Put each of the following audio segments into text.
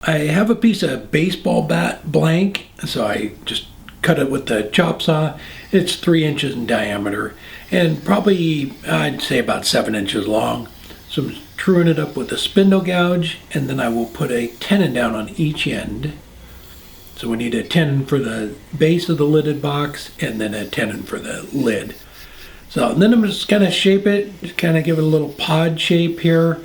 I have a piece of baseball bat blank, so I just cut it with the chop saw. It's 3 inches in diameter and probably, I'd say, about 7 inches long. So I'm truing it up with a spindle gouge, and then I will put a tenon down on each end. So we need a tenon for the base of the lidded box and then a tenon for the lid. So then I'm just going to shape it, just kind of give it a little pod shape here.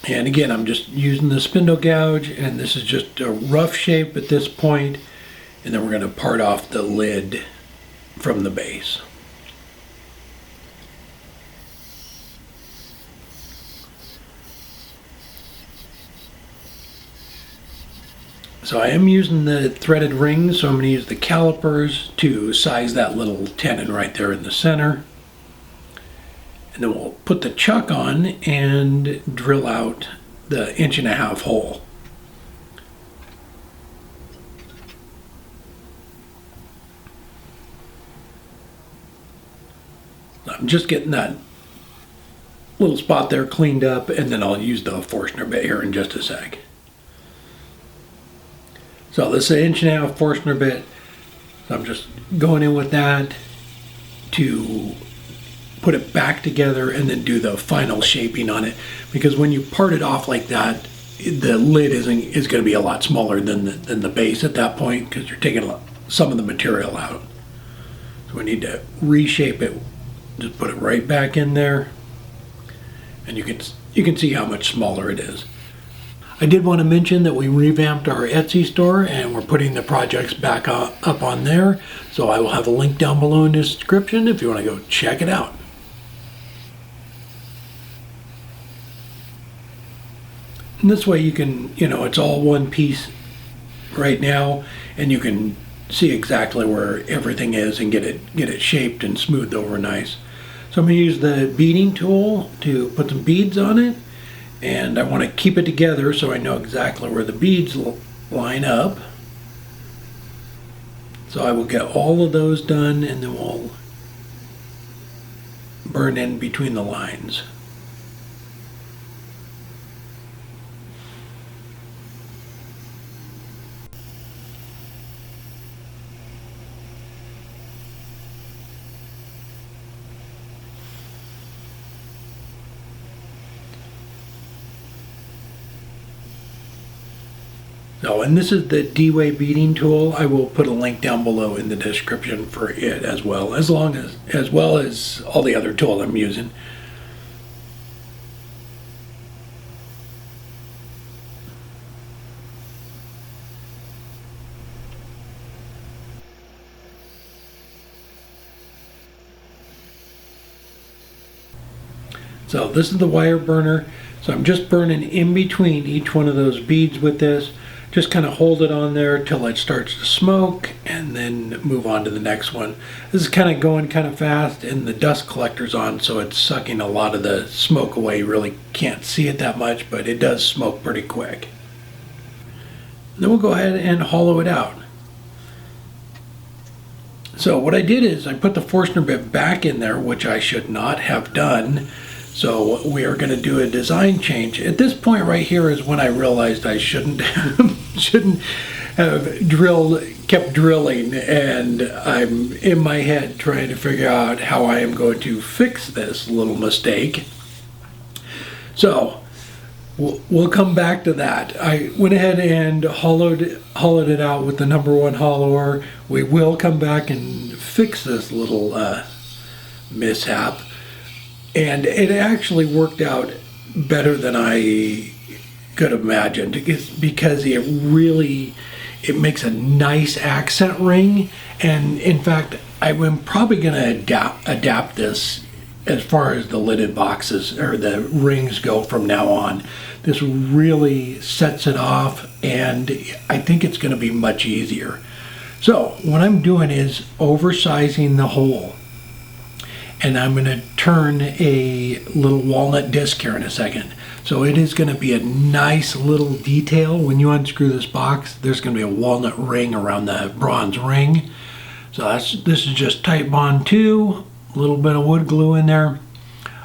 And again, I'm just using the spindle gouge, and this is just a rough shape at this point, and then we're going to part off the lid from the base. So I am using the threaded rings, so I'm going to use the calipers to size that little tenon right there in the center. And then we'll put the chuck on and drill out the 1.5 inch hole. I'm just getting that little spot there cleaned up, and then I'll use the Forstner bit here in just a sec. So this is an 1.5 inch Forstner bit. So I'm just going in with that to put it back together and then do the final shaping on it, because when you part it off like that, the lid is going to be a lot smaller than the base at that point, because you're taking some of the material out. So we need to reshape it. Just put it right back in there, and you can see how much smaller it is. I did want to mention that we revamped our Etsy store, and we're putting the projects back up on there. So I will have a link down below in the description if you want to go check it out. And this way you can, it's all one piece right now, and you can see exactly where everything is and get it shaped and smoothed over nice. So I'm going to use the beading tool to put some beads on it, and I want to keep it together so I know exactly where the beads line up. So I will get all of those done, and then we'll burn in between the lines. Oh, and this is the D-Way beading tool. I will put a link down below in the description for it as well as all the other tools I'm using. So this is the wire burner. So I'm just burning in between each one of those beads with this. Just kind of hold it on there till it starts to smoke, and then move on to the next one. This is kind of going kind of fast, and the dust collector's on, so it's sucking a lot of the smoke away. You really can't see it that much, but it does smoke pretty quick. And then we'll go ahead and hollow it out. So what I did is I put the Forstner bit back in there, which I should not have done. So we are going to do a design change. At this point right here is when I realized I shouldn't have kept drilling, and I'm in my head trying to figure out how I am going to fix this little mistake. So we'll come back to that. I went ahead and hollowed it out with the #1 hollower. We will come back and fix this little mishap. And it actually worked out better than I could have imagined, because it makes a nice accent ring. And in fact, I'm probably going to adapt this as far as the lidded boxes or the rings go from now on. This really sets it off, and I think it's going to be much easier. So what I'm doing is oversizing the hole. And I'm going to turn a little walnut disc here in a second. So it is going to be a nice little detail. When you unscrew this box, there's going to be a walnut ring around the bronze ring. So this is just Titebond 2, a little bit of wood glue in there.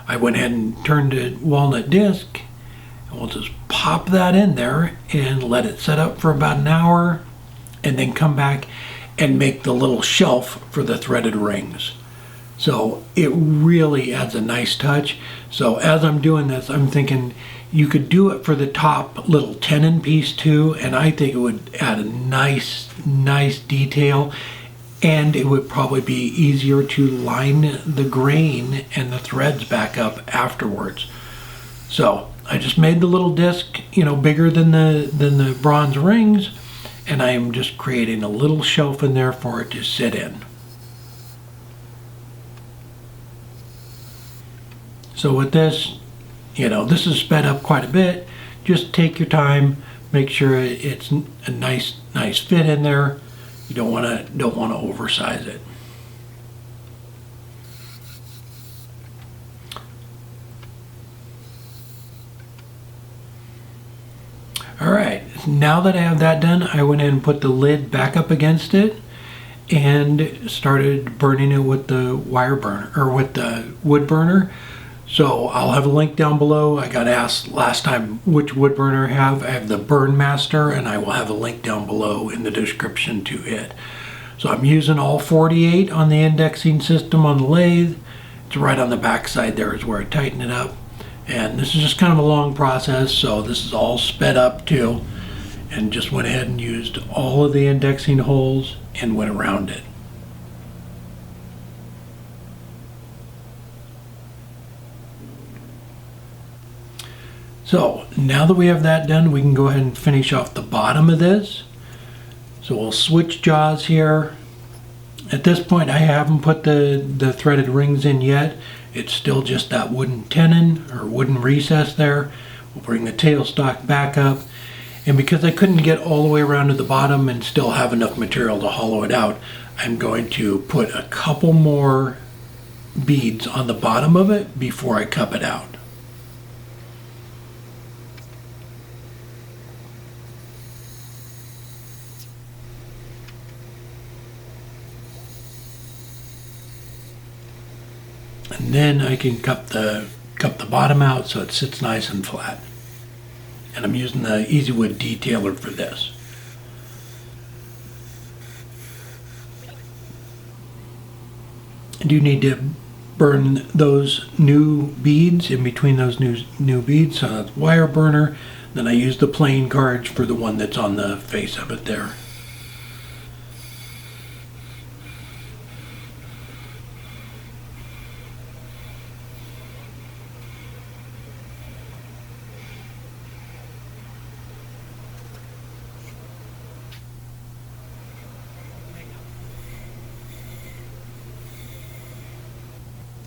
I went ahead and turned a walnut disc. And we'll just pop that in there and let it set up for about an hour, and then come back and make the little shelf for the threaded rings. So it really adds a nice touch. So as I'm doing this, I'm thinking you could do it for the top little tenon piece too, and I think it would add a nice detail, and it would probably be easier to line the grain and the threads back up afterwards. So I just made the little disc, bigger than the bronze rings, and I am just creating a little shelf in there for it to sit in. So with this, this is sped up quite a bit. Just take your time, make sure it's a nice fit in there. You don't want to oversize it. All right, now that I have that done, I went in and put the lid back up against it and started burning it with the wire burner, or with the wood burner. So I'll have a link down below. I got asked last time which wood burner I have. I have the Burn Master, and I will have a link down below in the description to it. So I'm using all 48 on the indexing system on the lathe. It's right on the back side there is where I tighten it up. And this is just kind of a long process, so this is all sped up too. And just went ahead and used all of the indexing holes and went around it. So now that we have that done, we can go ahead and finish off the bottom of this. So we'll switch jaws here. At this point, I haven't put the threaded rings in yet. It's still just that wooden tenon or wooden recess there. We'll bring the tailstock back up. And because I couldn't get all the way around to the bottom and still have enough material to hollow it out, I'm going to put a couple more beads on the bottom of it before I cup it out. And then I can cup the bottom out so it sits nice and flat. And I'm using the Easy Wood detailer for this. I do need to burn those new beads in between those new beads. So that's wire burner. Then I use the plain cards for the one that's on the face of it there.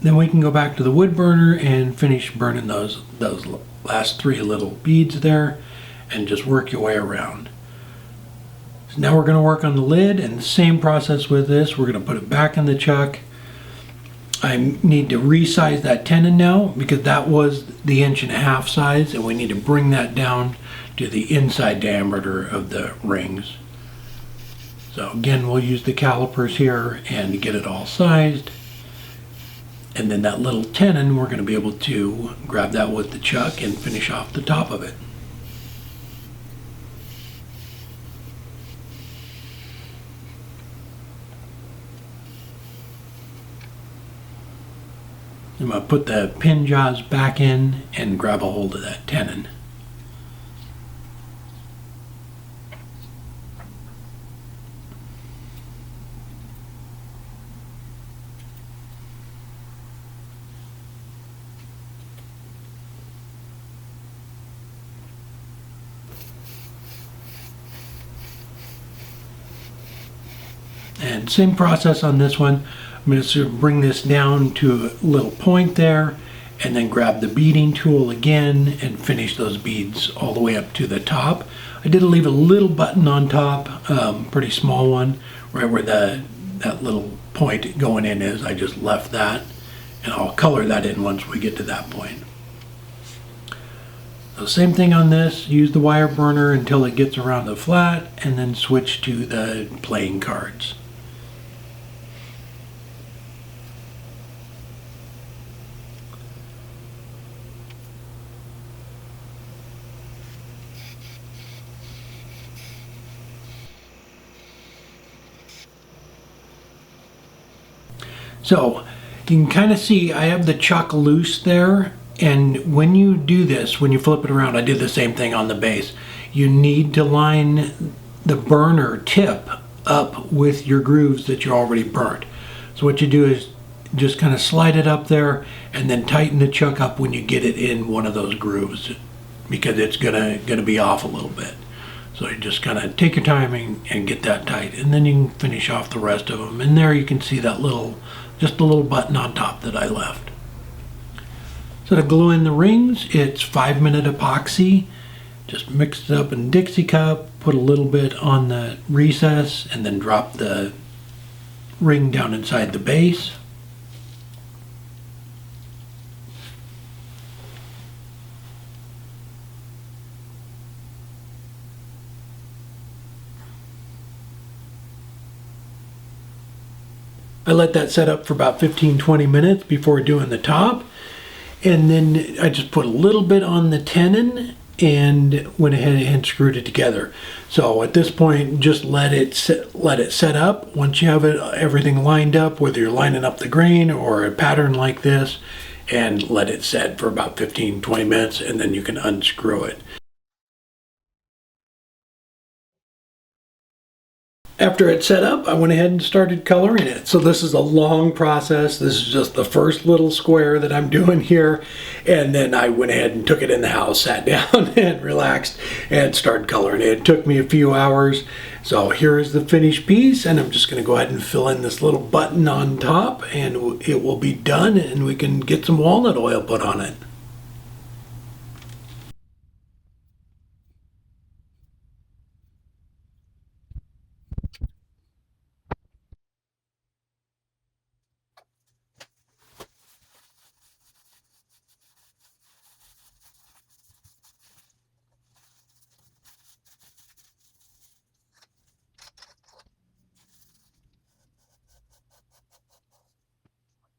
Then we can go back to the wood burner and finish burning those last three little beads there and just work your way around. So now we're going to work on the lid, and the same process with this. We're going to put it back in the chuck. I need to resize that tenon now because that was the 1.5 inch size, and we need to bring that down to the inside diameter of the rings. So again, we'll use the calipers here and get it all sized. And then that little tenon, we're going to be able to grab that with the chuck and finish off the top of it. I'm going to put the pin jaws back in and grab a hold of that tenon. And same process on this one. I'm going to sort of bring this down to a little point there and then grab the beading tool again and finish those beads all the way up to the top. I did leave a little button on top, pretty small one, right where that little point going in is. I just left that, and I'll color that in once we get to that point. So same thing on this, use the wire burner until it gets around the flat and then switch to the playing cards. So you can kind of see I have the chuck loose there, and when you do this, when you flip it around, I did the same thing on the base. You need to line the burner tip up with your grooves that you already burnt. So what you do is just kind of slide it up there and then tighten the chuck up when you get it in one of those grooves, because it's gonna be off a little bit. So you just kind of take your time and get that tight, and then you can finish off the rest of them. And there you can see that just a little button on top that I left. So to glue in the rings, it's 5-minute epoxy. Just mix it up in a Dixie cup, put a little bit on the recess, and then drop the ring down inside the base. I let that set up for about 15-20 minutes before doing the top, and then I just put a little bit on the tenon and went ahead and screwed it together. So at this point, just let it set up. Once you have everything lined up, whether you're lining up the grain or a pattern like this, and let it set for about 15-20 minutes, and then you can unscrew it. After it's set up, I went ahead and started coloring it. So this is a long process. This is just the first little square that I'm doing here. And then I went ahead and took it in the house, sat down and relaxed and started coloring it. It took me a few hours. So here is the finished piece, and I'm just gonna go ahead and fill in this little button on top, and it will be done, and we can get some walnut oil put on it.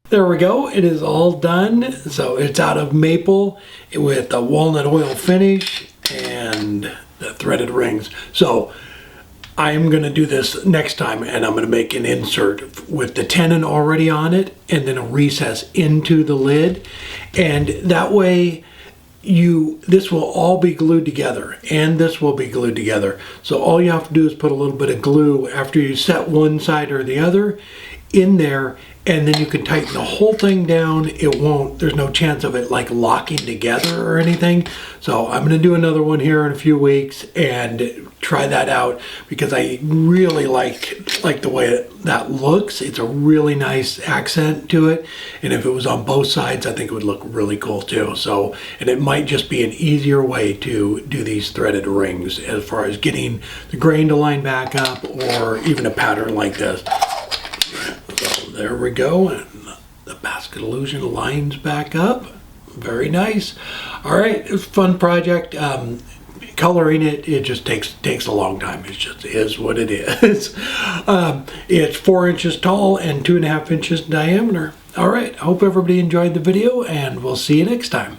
There we go, it is all done. So it's out of maple with a walnut oil finish and the threaded rings. So I am gonna do this next time, and I'm gonna make an insert with the tenon already on it and then a recess into the lid. And that way this will all be glued together, and this will be glued together. So all you have to do is put a little bit of glue after you set one side or the other in there, and then you can tighten the whole thing down. There's no chance of it like locking together or anything. So I'm going to do another one here in a few weeks and try that out, because I really like the way that looks. It's a really nice accent to it, and if it was on both sides, I think it would look really cool too. So, and it might just be an easier way to do these threaded rings as far as getting the grain to line back up, or even a pattern like this. So there we go, and the basket illusion lines back up. Very nice. All right, it was a fun project. Coloring it just takes a long time. It just is what it is. It's 4 inches tall and 2.5 inches in diameter. All right, I hope everybody enjoyed the video, and we'll see you next time.